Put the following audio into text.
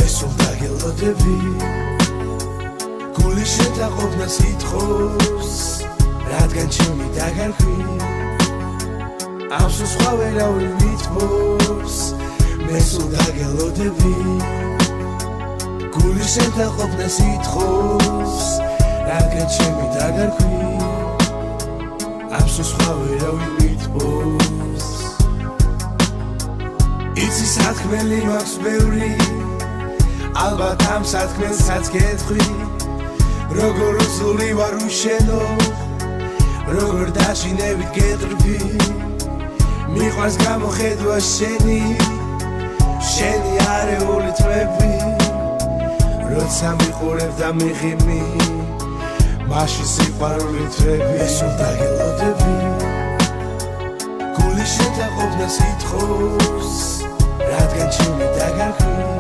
სულ დაგელოდები გული შენთან ყოფნა სიტყვის რადგან ჩემი დაგარქვი ამ სულ სხვა ვერავინ მითბობს მე სულ დაგელოდები გული შენთან ყოფნა სიტყვის რადგან ჩემი დაგარქვი ამ სულ სხვა ვერავინ მითბობს იცი სათქმელი მაქვს ბევრი ალბათ ამ სათქმელსაც გეტყვი როგორ უძლი ვარ უშენო როგორ დაშინებით გეტრფი მიყვარს გამოხედვა შენი არეული თვები როცა მიყურებ და მიღიმი მაშინ სიყვარული თვები მე სულ დაგელოდები გული შენთან ყოფნა სიტყვის რადგან ჩემი დაგარქვი